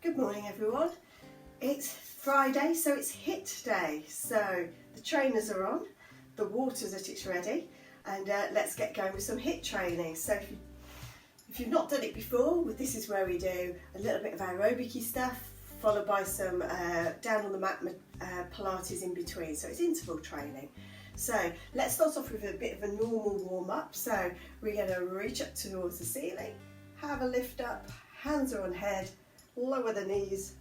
Good morning everyone. It's Friday, so it's HiTT day. So the trainers are on, the water's at its ready, and let's get going with some HiTT training. So if you've not done it before, this is where we do a little bit of aerobic-y stuff, followed by some down on the mat Pilates in between. So it's interval training. So let's start off with a bit of a normal warm-up. So we're going to reach up towards the ceiling, have a lift up, hands are on head, lower the knees,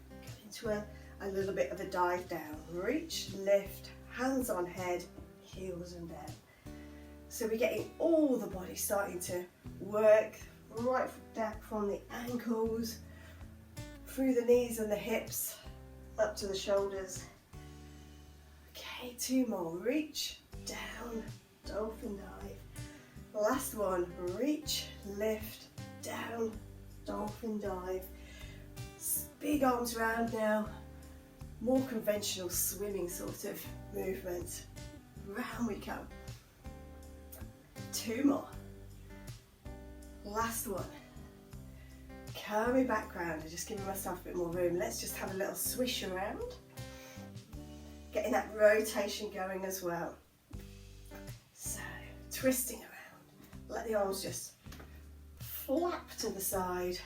go into a little bit of a dive down. Reach, lift, hands on head, heels and down. So we're getting all the body starting to work right down from the ankles, through the knees and the hips, up to the shoulders. Okay, two more. Reach, down, dolphin dive. Last one. Reach, lift, down, dolphin dive. Big arms round now. More conventional swimming sort of movement. Round we come. Two more. Last one. Coming back round and just giving myself a bit more room. Let's just have a little swish around. Getting that rotation going as well. So, twisting around. Let the arms just flap to the side.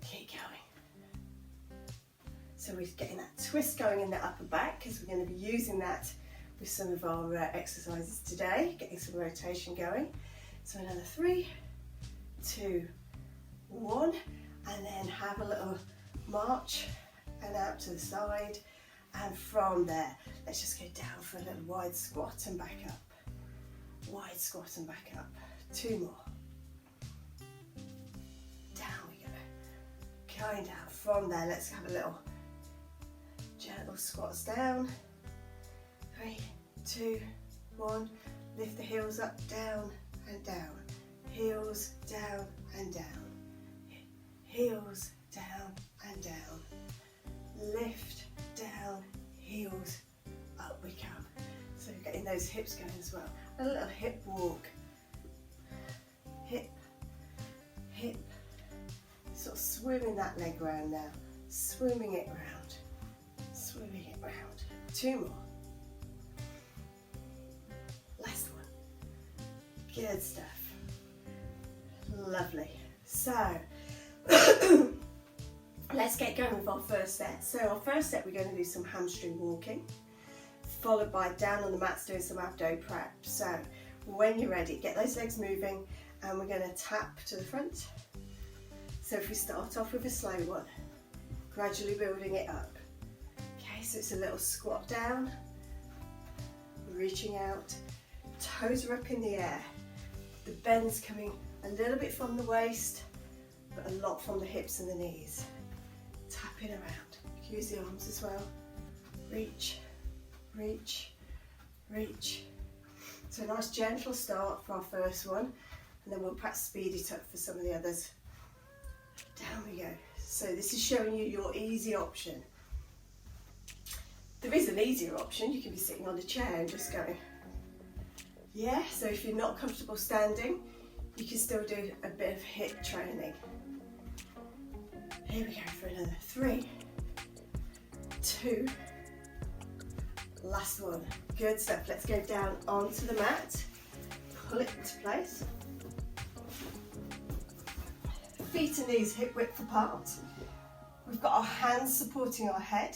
Keep going. So we're getting that twist going in the upper back because we're going to be using that with some of our exercises today, getting some rotation going. So another 3, 2, 1, and then have a little march and out to the side. And from there, let's just go down for a little wide squat and back up. Wide squat and back up. 2 more. Down we go. Going down. From there, let's have a little gentle squats down. 3, 2, 1. Lift the heels up, down and down. Heels down and down. Heels down and down. Lift, down, heels, up we come. So getting those hips going as well. A little hip walk. Hip, hip. Sort of swimming that leg round now. Swimming it round. Swimming it round. 2 more. Last one. Good stuff. Lovely. So, let's get going with our first set. So our first set, we're going to do some hamstring walking, followed by down on the mats doing some abdo prep. So when you're ready, get those legs moving and we're going to tap to the front. So if we start off with a slow one, gradually building it up. Okay, so it's a little squat down, reaching out, toes are up in the air. The bend's coming a little bit from the waist, but a lot from the hips and the knees. Tapping around. Use the arms as well. Reach, reach, reach. So a nice gentle start for our first one, and then we'll perhaps speed it up for some of the others. Down we go. So this is showing you your easy option. There is an easier option. You can be sitting on a chair and just going. Yeah, so if you're not comfortable standing, you can still do a bit of HiTT training. Here we go for another 3, 2, last one. Good stuff. Let's go down onto the mat, pull it into place. Feet and knees hip width apart. We've got our hands supporting our head.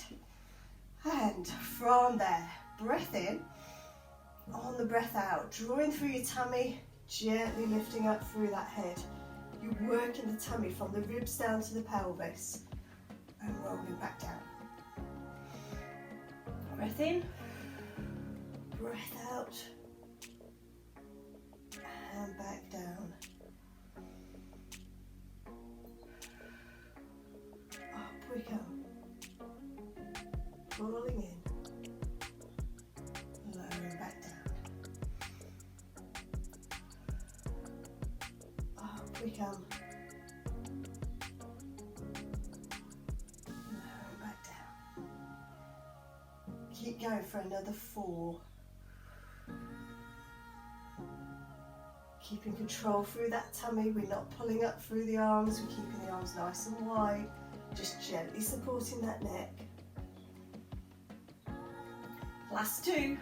And from there, breath in, on the breath out, drawing through your tummy, gently lifting up through that head. You're working the tummy from the ribs down to the pelvis and rolling back down. Breath in, breath out, and back down. Up we come. Rolling in, lowering back down. Up we come. Lowering back down. Keep going for another 4. Keeping control through that tummy. We're not pulling up through the arms. We're keeping the arms nice and wide. just gently supporting that neck. Last two,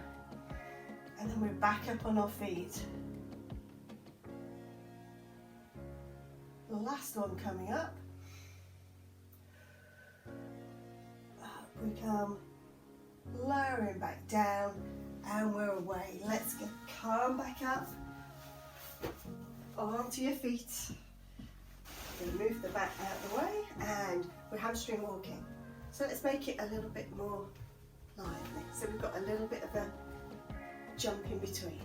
and then we're back up on our feet. The last one coming up. Up we come, lowering back down, and we're away. Let's go, come back up, onto your feet. Move the back out of the way, and we're hamstring walking. So let's make it a little bit more lively. So we've got a little bit of a jump in between.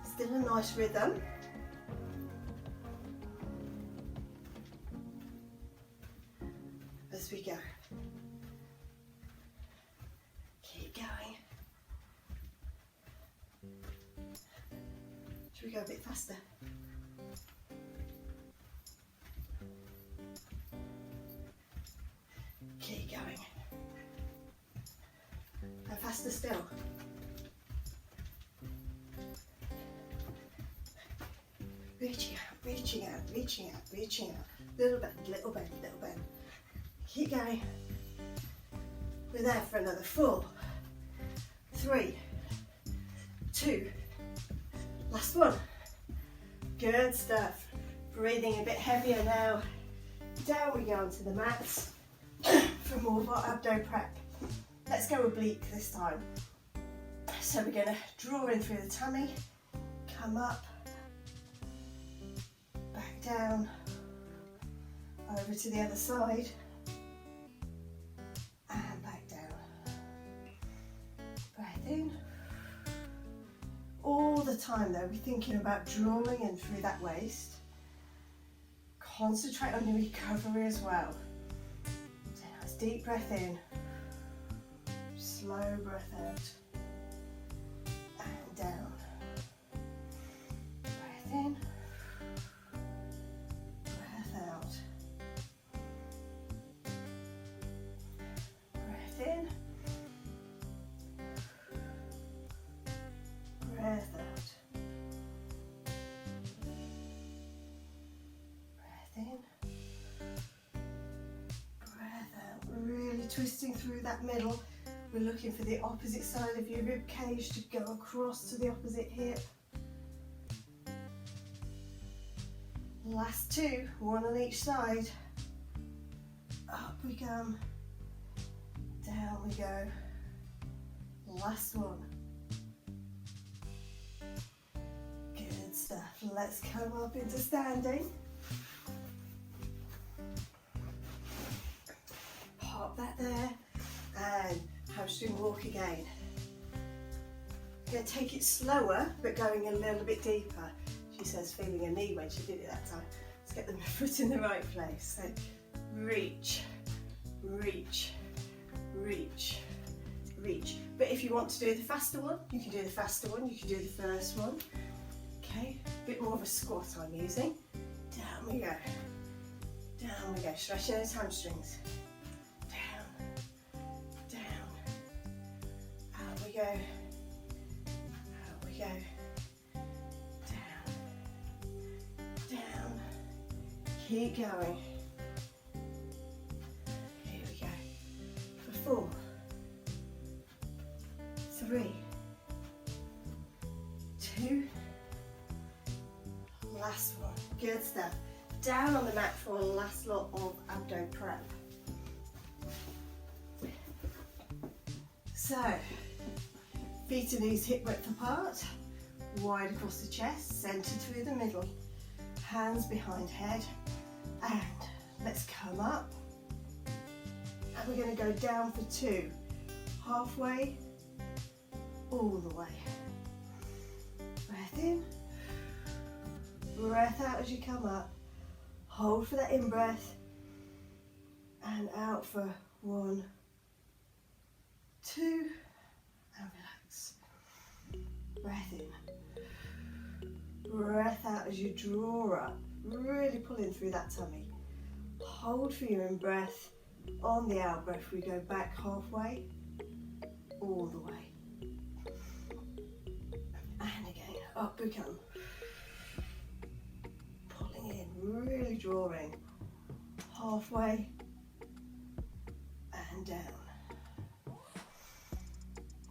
Still a nice rhythm. As we go. Keep going. Should we go a bit faster? Keep going. And faster still. Reaching out, reaching out, reaching out, reaching out. Little bend, little bend, little bend. Keep going. We're there for another 4, 3, 2, last one. Good stuff. Breathing a bit heavier now. Down we go onto the mats for more of our abdo prep. Let's go oblique this time. So we're going to draw in through the tummy, come up, back down, over to the other side, and back down. Breath in. All the time though, we're thinking about drawing in through that waist. Concentrate on your recovery as well. So nice deep breath in, slow breath out, and down. Breath in, breath out. Breath in, breath out. Breath in, breath out. Really twisting through that middle. We're looking for the opposite side of your rib cage to go across to the opposite hip. Last two, one on each side. Up we come, down we go. Last one. Good stuff. Let's come up into standing. Pop that there, and hamstring walk again. I'm going to take it slower, but going a little bit deeper. She says feeling a knee when she did it that time. Let's get the foot in the right place. So reach, reach, reach, reach. But if you want to do the faster one, you can do the faster one, you can do the first one. Okay, a bit more of a squat I'm using. Down we go. Down we go, stretching those hamstrings. Out we go, out we go, down, down, keep going. Here we go, for 4, 3, 2, last one, good stuff. Down on the mat for a last lot of abdo prep. So, feet and knees hip width apart, wide across the chest, centered through the middle, hands behind head, and let's come up, and we're going to go down for 2, halfway, all the way. Breath in, breath out as you come up, hold for that in breath, and out for 1, 2, and relax. Breath in, breath out as you draw up, really pulling through that tummy. Hold for your in breath. On the out breath we go back halfway, all the way. And again, up we come. Pulling in, really drawing halfway and down.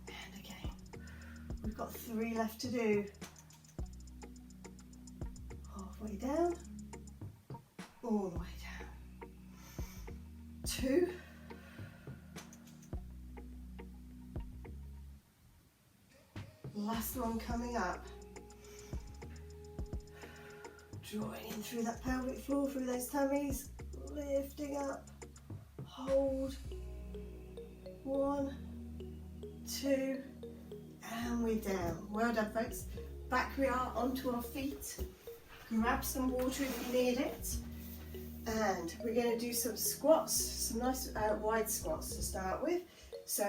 And again, we've got 3 left to do. Halfway down, all the way down. 2. Last one coming up. Drawing in through that pelvic floor, through those tummies, lifting up, hold. 1, 2, and we're down. Well done, folks. Back we are onto our feet. Grab some water if you need it. And we're going to do some squats, some nice wide squats to start with. So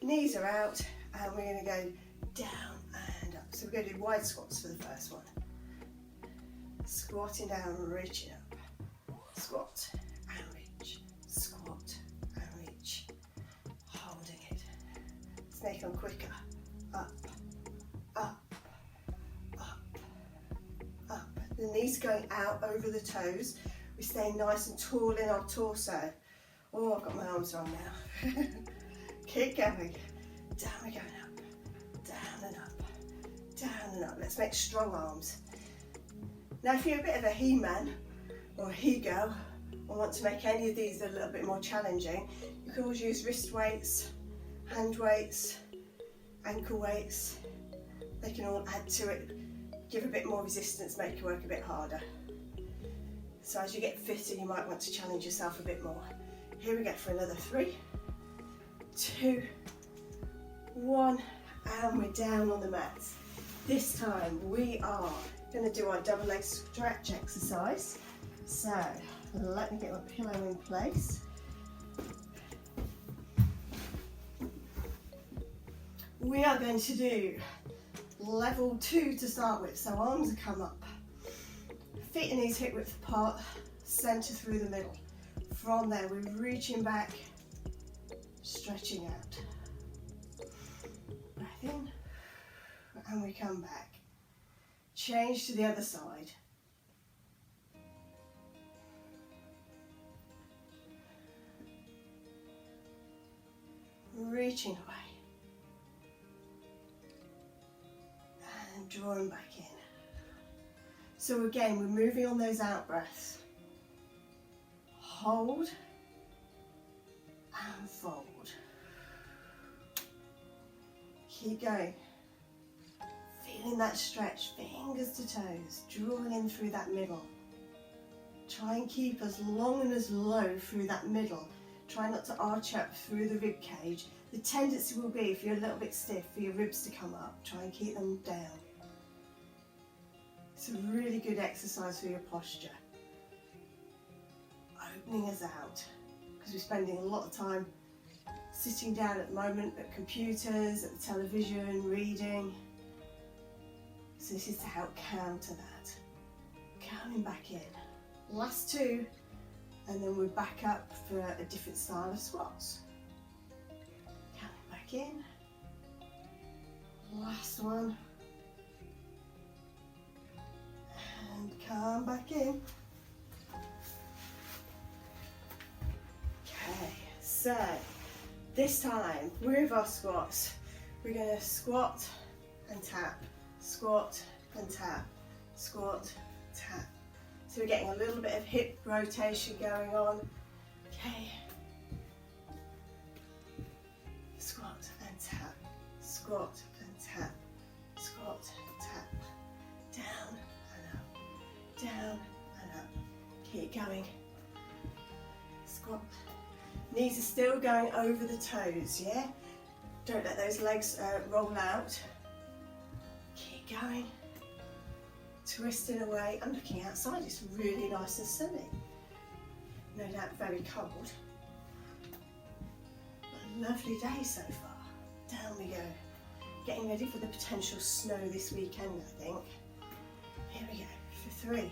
knees are out and we're going to go down and up. So we're going to do wide squats for the first one. Squatting down, reaching up. Squat and reach. Squat and reach. Holding it. Let's make them quicker. Up, up, up, up. The knees going out over the toes. We stay nice and tall in our torso. Oh, I've got my arms wrong now. Keep going. Down we're going up. Down and up. Down and up. Let's make strong arms. Now if you're a bit of a he-man or a he-girl and want to make any of these a little bit more challenging, you can always use wrist weights, hand weights, ankle weights. They can all add to it, give a bit more resistance, make it work a bit harder. So as you get fitter, you might want to challenge yourself a bit more. Here we go for another 3, 2, 1, and we're down on the mat. This time we are going to do our double leg stretch exercise. So let me get my pillow in place. We are going to do level 2 to start with. So arms come up. Feet and knees hip width apart, centre through the middle. From there, we're reaching back, stretching out. Breath in, and we come back. Change to the other side. Reaching away. And drawing back in. So again, we're moving on those out breaths. Hold and fold. Keep going. Feeling that stretch, fingers to toes, drawing in through that middle. Try and keep as long and as low through that middle. Try not to arch up through the rib cage. The tendency will be, if you're a little bit stiff, for your ribs to come up. Try and keep them down. It's a really good exercise for your posture. Opening us out, because we're spending a lot of time sitting down at the moment at computers, at the television, reading. So this is to help counter that. Coming back in. Last 2, and then we're back up for a different style of squats. Coming back in. Last one. And come back in. Okay, so this time with our squats, we're going to squat and tap, squat and tap, squat, tap. So we're getting a little bit of hip rotation going on. Okay. Squat and tap, squat and tap, squat, tap, down and up, down and up. Keep going. Squat. Knees are still going over the toes, yeah? Don't let those legs roll out. Keep going. Twisting away. I'm looking outside, it's really nice and sunny. No doubt very cold. But a lovely day so far. Down we go. Getting ready for the potential snow this weekend, I think. Here we go for 3,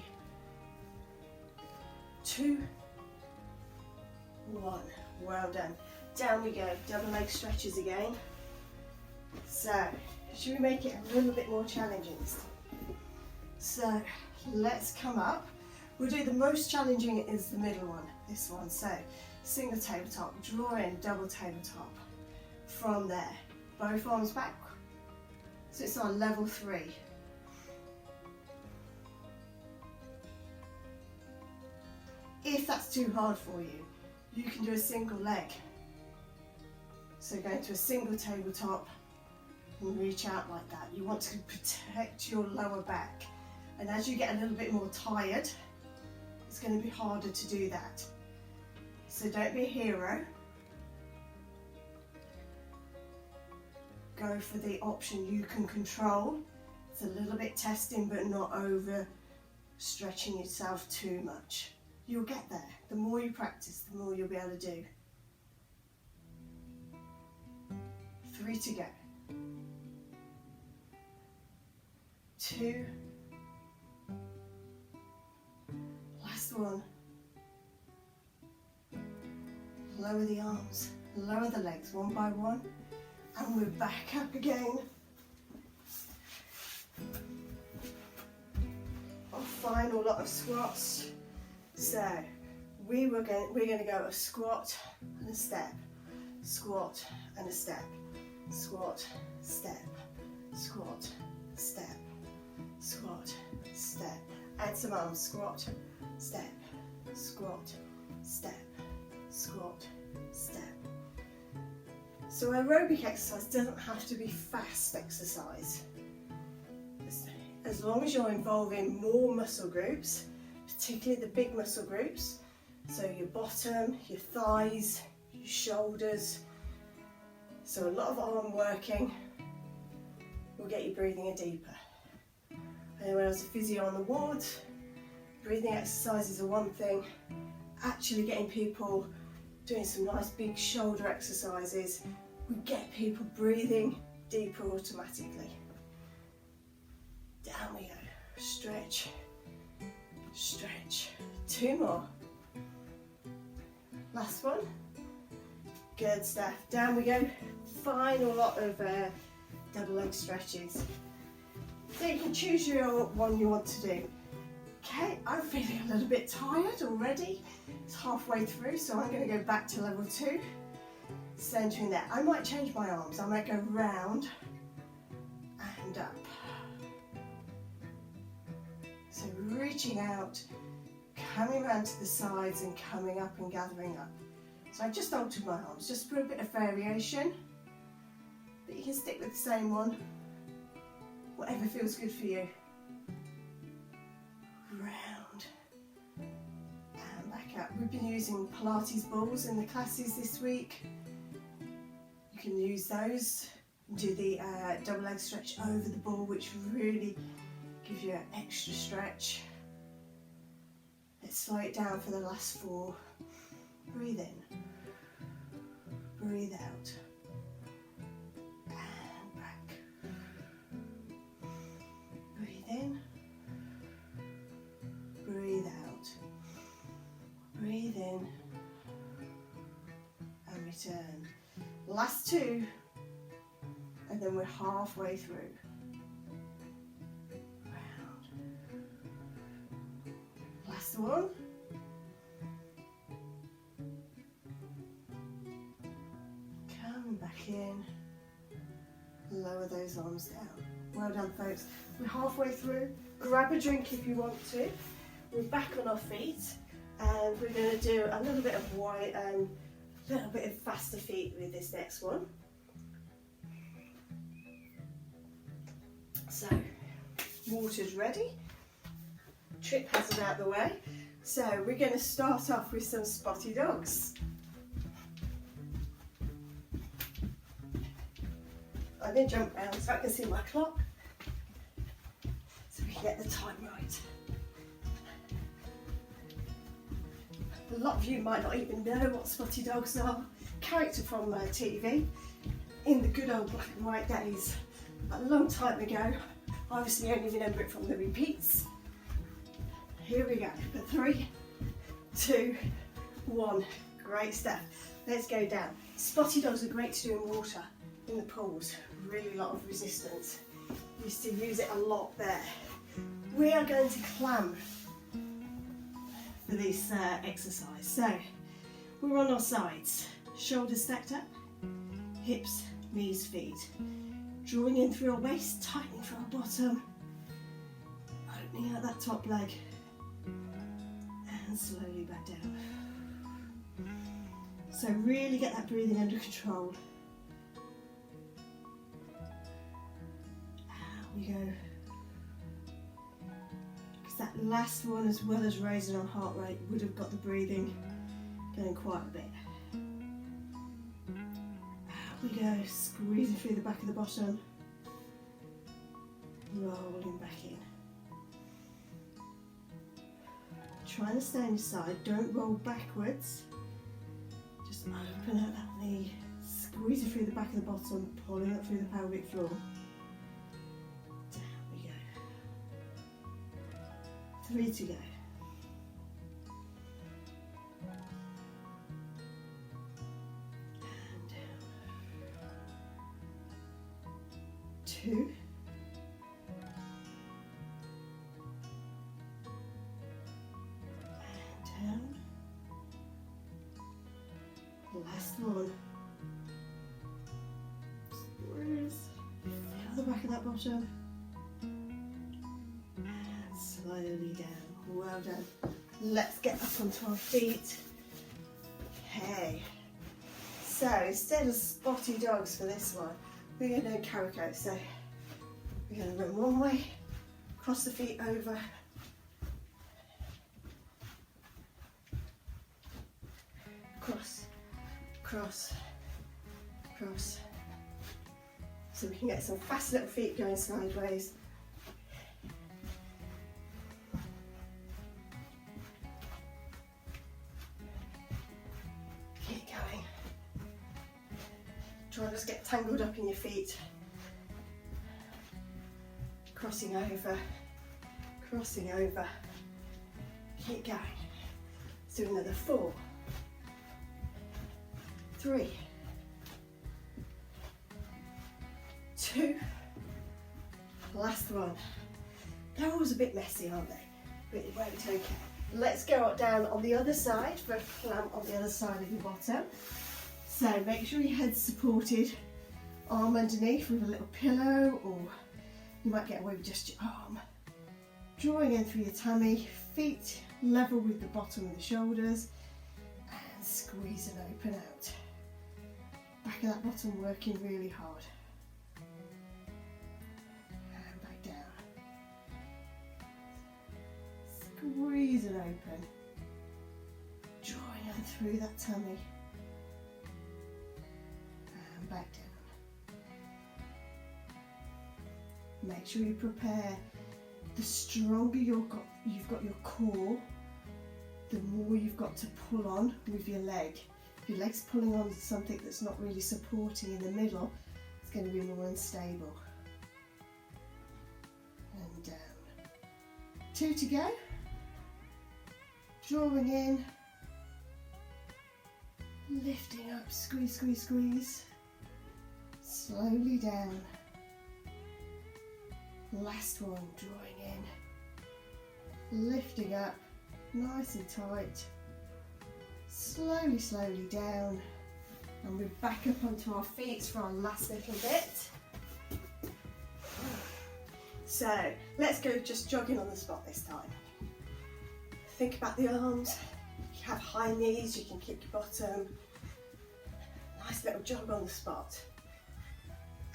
2, 1. Well done. Down we go. Double leg stretches again. So, should we make it a little bit more challenging this time? So, let's come up. We'll do the most challenging is the middle one, this one. So single tabletop, draw in, double tabletop. From there, both arms back. So it's on level 3. If that's too hard for you, you can do a single leg. So go into a single tabletop and reach out like that. You want to protect your lower back. And as you get a little bit more tired, it's going to be harder to do that. So don't be a hero. Go for the option you can control. It's a little bit testing, but not over stretching yourself too much. You'll get there. The more you practice, the more you'll be able to do. 3 to go. 2. Last one. Lower the arms, lower the legs one by one, and we're back up again. Our final lot of squats. So we're going to go a squat and a step, squat and a step, squat, step, squat, step, squat, step. Add some arms, squat, step, squat, step, squat, step. So aerobic exercise doesn't have to be fast exercise. As long as you're involving more muscle groups, particularly the big muscle groups, so your bottom, your thighs, your shoulders. So a lot of arm working will get you breathing in deeper. And when I was a physio on the ward, breathing exercises are one thing. Actually getting people doing some nice big shoulder exercises would get people breathing deeper automatically. Down we go. Stretch, stretch. 2 more. Last one. Good stuff. Down we go. Final lot of double leg stretches. So you can choose your one you want to do. Okay, I'm feeling a little bit tired already. It's halfway through, so I'm going to go back to level 2. Centering there. I might change my arms. I might go round and up. So reaching out, coming around to the sides and coming up and gathering up. So I just altered my arms, just for a bit of variation. But you can stick with the same one. Whatever feels good for you. Round and back up. We've been using Pilates balls in the classes this week. You can use those. Do the double leg stretch over the ball, which really gives you an extra stretch. Let's slow it down for the last 4. Breathe in. Breathe out. In, breathe out, breathe in and return. Last 2 and then we're halfway through. Round. Last one. Come back in, lower those arms down. Well done, folks. We're halfway through. Grab a drink if you want to. We're back on our feet, and we're going to do a little bit of wide and a little bit of faster feet with this next one. So, water's ready. Trip hazard out the way. So we're going to start off with some spotty dogs. I'm going to jump around so I can see my clock, so we can get the time right. A lot of you might not even know what spotty dogs are. Character from TV, in the good old black and white days, a long time ago. I obviously only remember it from the repeats. Here we go, for 3, 2, 1. Great stuff. Let's go down. Spotty dogs are great to do in water, in the pools. Really a lot of resistance. Used to use it a lot there. We are going to clamp for this exercise. So we're on our sides, shoulders stacked up, hips, knees, feet. Drawing in through our waist, tightening through our bottom, opening out that top leg, and slowly back down. So really get that breathing under control. Out we go. Because that last one, as well as raising our heart rate, would have got the breathing going quite a bit. We go, squeezing through the back of the bottom, rolling back in. Trying to stay on your side, don't roll backwards, just open out that knee, squeezing through the back of the bottom, pulling up through the pelvic floor. Down we go. 3 to go. Two, and down, last one, squeeze, feel the back of that bottom, and slowly down, well done. Let's get up onto our feet. Okay, so instead of spotty dogs for this one, we're going to do caraco. So we're going to run one way, cross the feet over, cross, cross, cross. So we can get some fast little feet going sideways. Keep going. Try not to get tangled up in your feet. Crossing over, crossing over. Keep going. Let's do another 4, 3, 2, last one. They're always a bit messy, aren't they? But it won't be okay. Let's go down on the other side for a plant on the other side of your bottom. So make sure your head's supported, arm underneath with a little pillow, or you might get away with just your arm. Drawing in through your tummy, feet level with the bottom of the shoulders, and squeeze and open out. Back of that bottom working really hard. And back down. Squeeze and open. Drawing in through that tummy. And back down. Make sure you prepare. The stronger you've got your core, the more you've got to pull on with your leg. If your leg's pulling on something that's not really supporting in the middle, it's going to be more unstable. And down. 2 to go. Drawing in. Lifting up, squeeze, squeeze, squeeze. Slowly down. Last one, drawing in, lifting up, nice and tight, slowly, slowly down, and we're back up onto our feet for our last little bit. So let's go just jogging on the spot this time. Think about the arms, you have high knees, you can kick your bottom, nice little jog on the spot.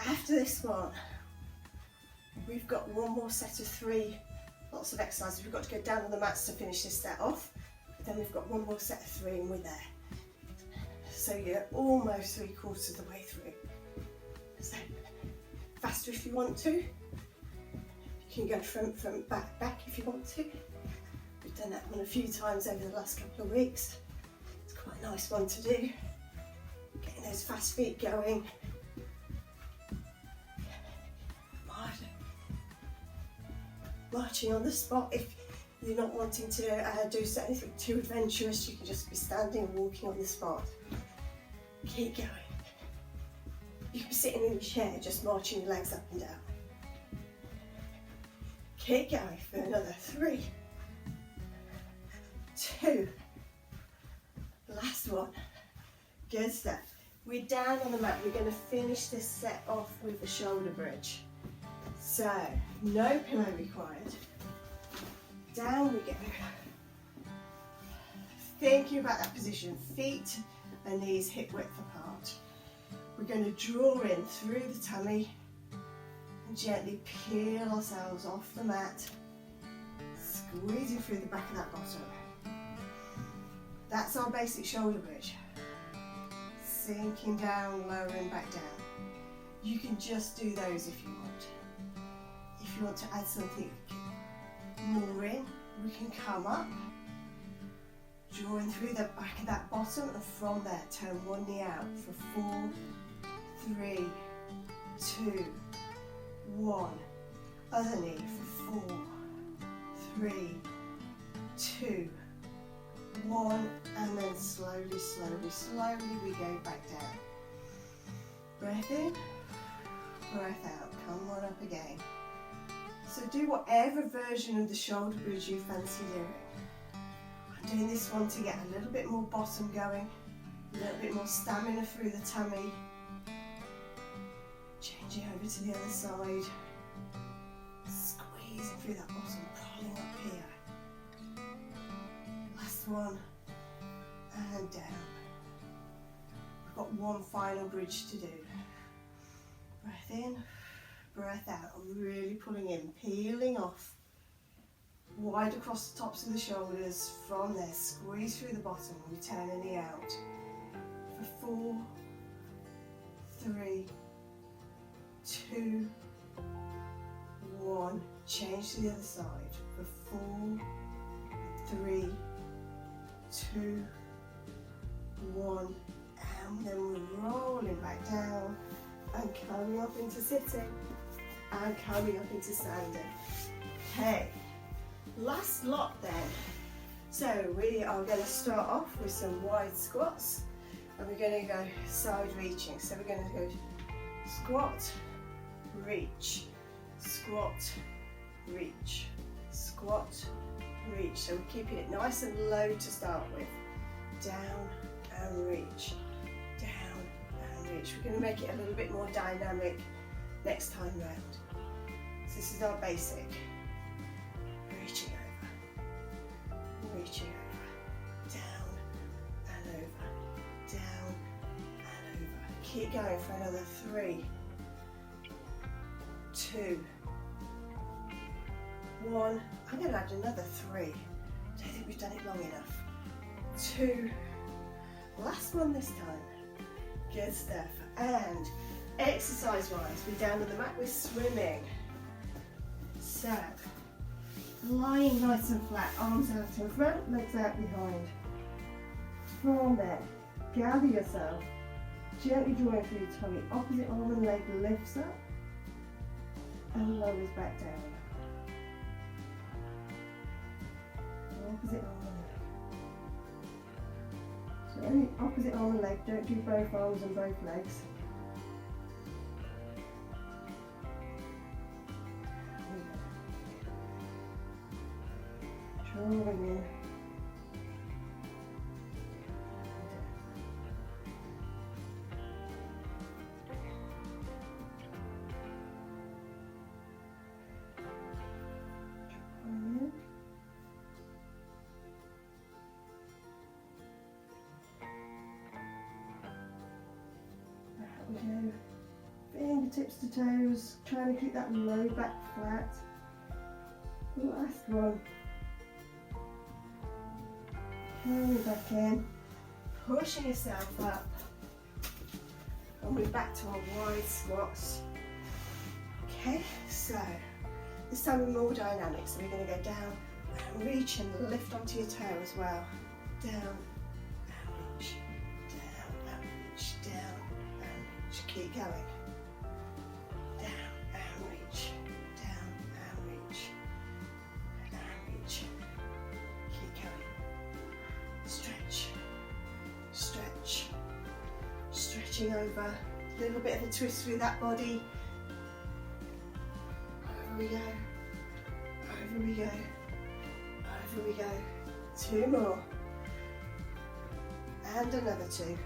After this one, we've got one more set of 3, lots of exercises. We've got to go down on the mats to finish this set off. But then we've got one more set of 3 and we're there. So you're almost 3/4 of the way through. So faster if you want to. You can go front, back if you want to. We've done that one a few times over the last couple of weeks. It's quite a nice one to do. Getting those fast feet going. Marching on the spot. If you're not wanting to do anything too adventurous, you can just be standing and walking on the spot. Keep going. You can be sitting in your chair, just marching your legs up and down. Keep going for another 3, 2, 2. Last one. Good stuff. We're down on the mat. We're going to finish this set off with a shoulder bridge. So, no pillow required. Down we go. Thinking about that position, feet and knees hip width apart. We're going to draw in through the tummy and gently peel ourselves off the mat, squeezing through the back of that bottom. That's our basic shoulder bridge. Sinking down, lowering back down. You can just do those if you want. If you want to add something more in, we can come up, drawing through the back of that bottom, and from there turn one knee out for 4, 3, 2, 1. Other knee for 4, 3, 2, 1, and then slowly, slowly, slowly we go back down. Breath in, breath out. Come on up again. So do whatever version of the shoulder bridge you fancy doing. I'm doing this one to get a little bit more bottom going, a little bit more stamina through the tummy. Changing over to the other side. Squeezing through that bottom, pulling up here. Last one, and down. We've got one final bridge to do. Breath in, breath out. Really pulling in, peeling off. Wide across the tops of the shoulders. From there, squeeze through the bottom. We turn the knee out. For 4, 3, 2, 1. Change to the other side. For 4, 3, 2, 1. And then we're rolling back down and coming up into sitting and coming up into standing. Okay, last lot then. So we are going to start off with some wide squats, and we're going to go side reaching. So we're going to go squat, reach, squat, reach, squat, reach. So we're keeping it nice and low to start with. Down and reach, down and reach. We're going to make it a little bit more dynamic next time round. So this is our basic. Reaching over, reaching over, down and over, down and over. Keep going for another 3, 2, 1. I'm going to add another 3. I don't think we've done it long enough. 2. Last one this time. Good stuff. And exercise-wise, we're down on the mat, we're swimming. So, lying nice and flat, arms out in front, legs out behind. From there, gather yourself, gently drawing through your tummy, opposite arm and leg lifts up and lowers back down. Opposite arm and leg. So only opposite arm and leg, don't do both arms and both legs. Drawing in. We go fingertips to toes, trying to keep that low back flat. Last one. Coming back in, pushing yourself up, and we're back to our wide squats. Okay, so this time we're more dynamic, so we're going to go down and reach and lift onto your toe as well. Down and reach, down and reach, down and reach. Keep going. Down and reach, down and reach, and reach. Keep going. Stretch, stretch, stretching over, a little bit of a twist through that body. Over we go, over we go, over we go. 2 more. And another 2.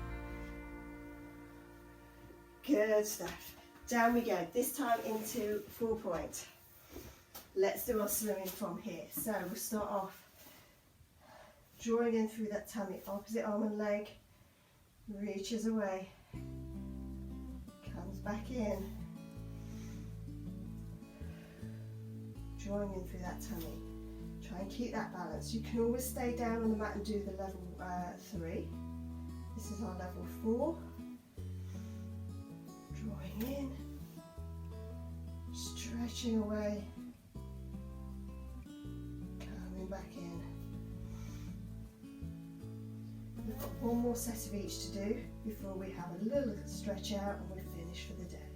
Good stuff. Down we go, this time into 4-point. Let's do our swimming from here. So we'll start off drawing in through that tummy, opposite arm and leg, reaches away, comes back in, drawing in through that tummy. Try and keep that balance. You can always stay down on the mat and do the level 3. This is our level 4. Drawing in, stretching away, coming back in. We've got one more set of each to do before we have a little stretch out and we're finished for the day.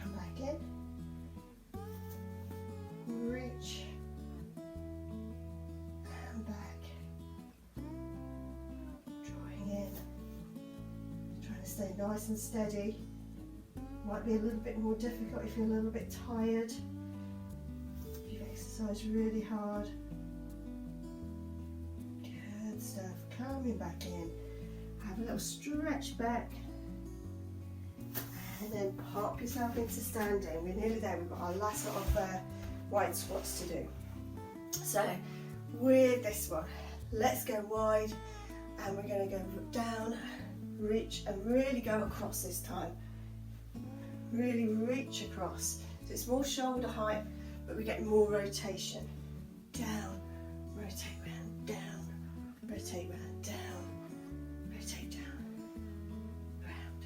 Come back in, reach, and back, drawing in. Trying to stay nice and steady. Might be a little bit more difficult if you're a little bit tired, if you've exercised really hard. Good stuff. Coming back in. Have a little stretch back. And then pop yourself into standing. We're nearly there. We've got our last sort of wide squats to do. So with this one, let's go wide and we're going to go down, reach and really go across this time. Really reach across. So it's more shoulder height, but we get more rotation. Down, rotate round, down, rotate round, down, rotate down, round,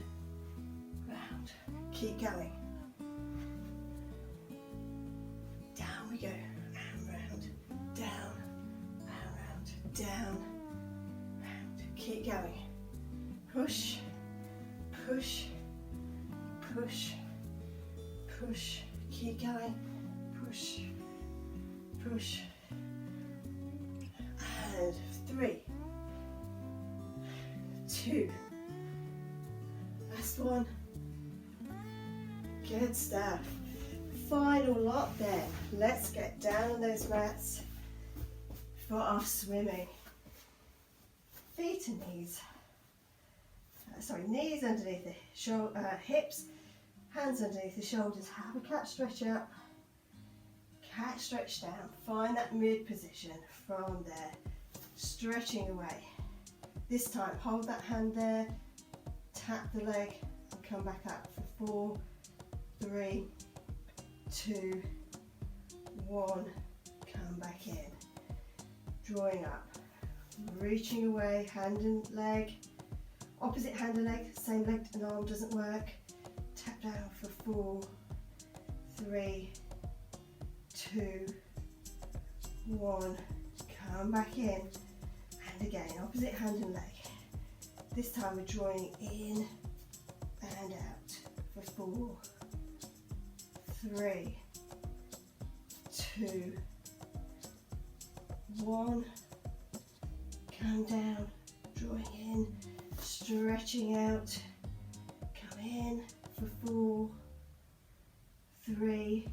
round. Keep going. Down we go, and round, down, and round, down, round. Keep going. Push, push, push, push, keep going, push, push, and 3, 2, last one, good stuff. Final lot then, let's get down on those mats for our swimming. Feet and knees. Knees underneath the hips, hands underneath the shoulders. Have a cat stretch up, cat stretch down. Find that mid position from there, stretching away. This time, hold that hand there, tap the leg, and come back up for 4, 3, 2, 1. Come back in, drawing up, reaching away, hand and leg. Opposite hand and leg, same leg and arm doesn't work. Tap down for 4, 3, 2, 1. Come back in. And again, opposite hand and leg. This time we're drawing in and out for 4, 3, 2, 1. Come down, drawing in, stretching out, come in for 4, 3,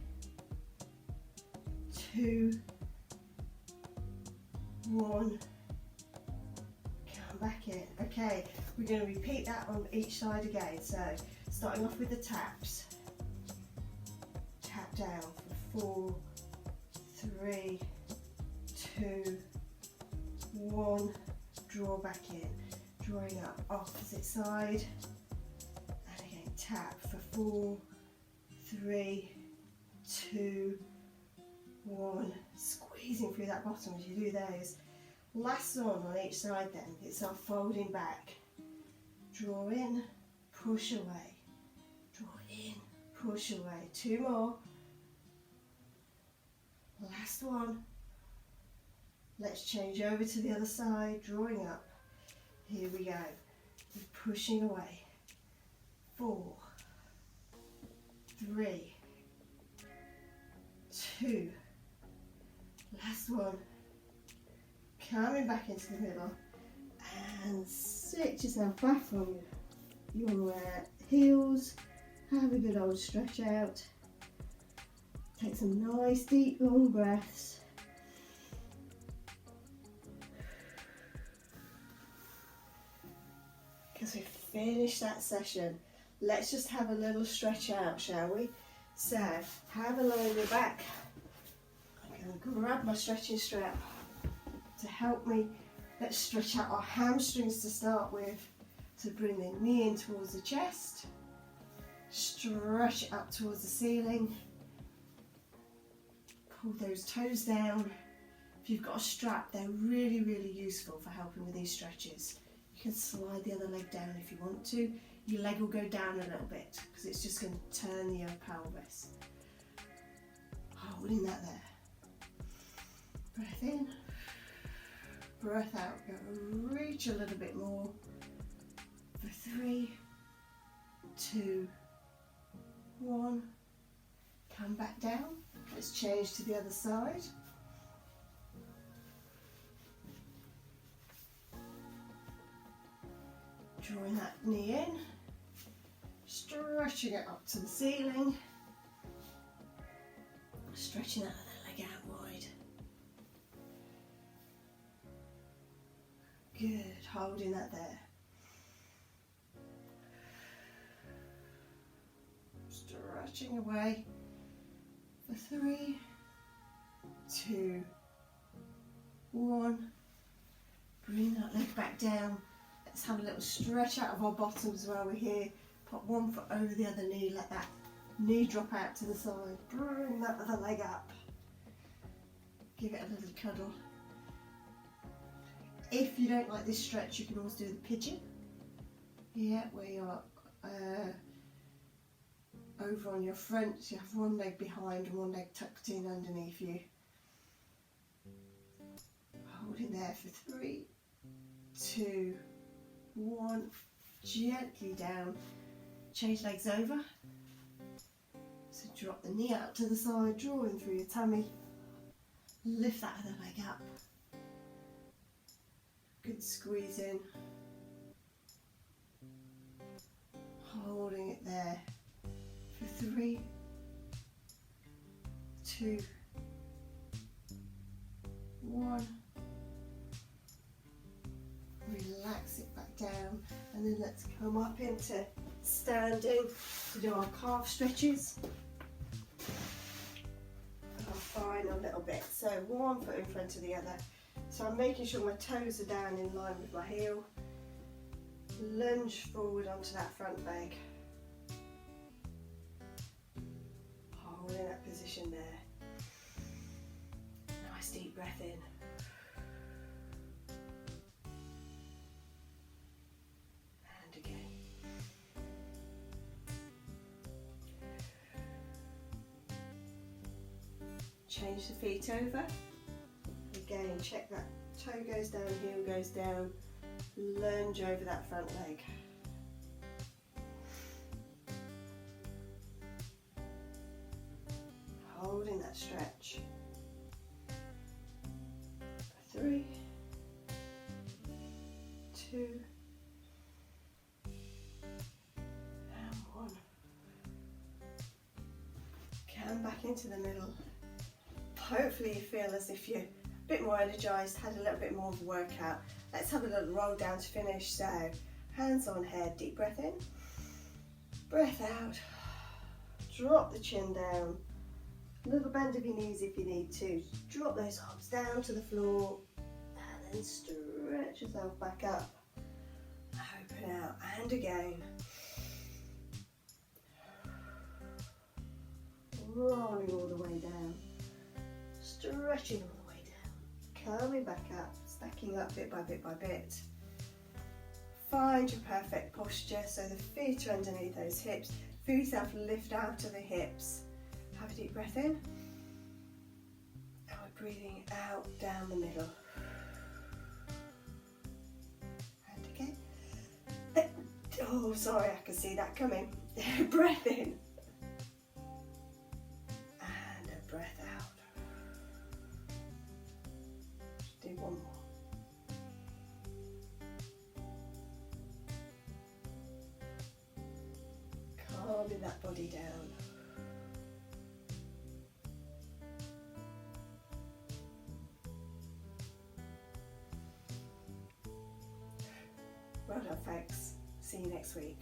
2, 1, come back in. Okay, we're going to repeat that on each side again. So starting off with the taps, tap down for 4, 3, 2, 1, draw back in. Drawing up opposite side, and again tap for 4, 3, 2, 1. Squeezing through that bottom as you do those. Last one on each side then, it's our folding back. Draw in, push away, draw in, push away. 2 more. Last one. Let's change over to the other side, drawing up. Here we go. We're pushing away. 4, 3, 2. Last one. Coming back into the middle and sit yourself back on your heels. Have a good old stretch out. Take some nice deep long breaths. because we've finished that session. Let's just have a little stretch out, shall we? So, have a lie on your back. I'm going to grab my stretching strap to help me. Let's stretch out our hamstrings to start with. So bring the knee in towards the chest. Stretch it up towards the ceiling. Pull those toes down. If you've got a strap, they're really, really useful for helping with these stretches. You can slide the other leg down if you want to. Your leg will go down a little bit because it's just going to turn the pelvis. Holding that there. Breath in, breath out. Go reach a little bit more. For 3, 2, 1. Come back down. Let's change to the other side. Drawing that knee in, stretching it up to the ceiling, stretching that other leg out wide. Good, holding that there. Stretching away for 3, 2, 1. Bring that leg back down. Let's have a little stretch out of our bottoms while we're here. Pop one foot over the other knee, let that knee drop out to the side. Bring that other leg up. Give it a little cuddle. If you don't like this stretch, you can also do the pigeon. Yeah, where you are over on your front. So you have one leg behind and one leg tucked in underneath you. Holding there for 3, 2, 1. Gently down. Change legs over. So drop the knee out to the side, drawing through your tummy. Lift that other leg up. Good squeeze in. Holding it there for 3, 2, 1. Relax it back down, and then let's come up into standing to do our calf stretches. Our final little bit. So one foot in front of the other. So I'm making sure my toes are down in line with my heel. Lunge forward onto that front leg. Holding that position there. Nice deep breath in. And again. Change the feet over. Again, check that toe goes down, heel goes down. Lunge over that front leg. Holding that stretch. 3, 2, and 1. Come back into the middle. Hopefully you feel as if you're a bit more energized, had a little bit more of a workout. Let's have a little roll down to finish. So hands on head, deep breath in, breath out, drop the chin down, little bend of your knees if you need to, drop those arms down to the floor, and then stretch yourself back up, open out, and again. Rolling all the way down, stretching all the way down, coming back up, stacking up bit by bit by bit. Find your perfect posture so the feet are underneath those hips. Feel yourself lift out of the hips. Have a deep breath in. And we're breathing out down the middle. And again. Oh, sorry, I can see that coming. Breath in. And a breath out. Just do one more. Calming that body down. Well done, folks. See you next week.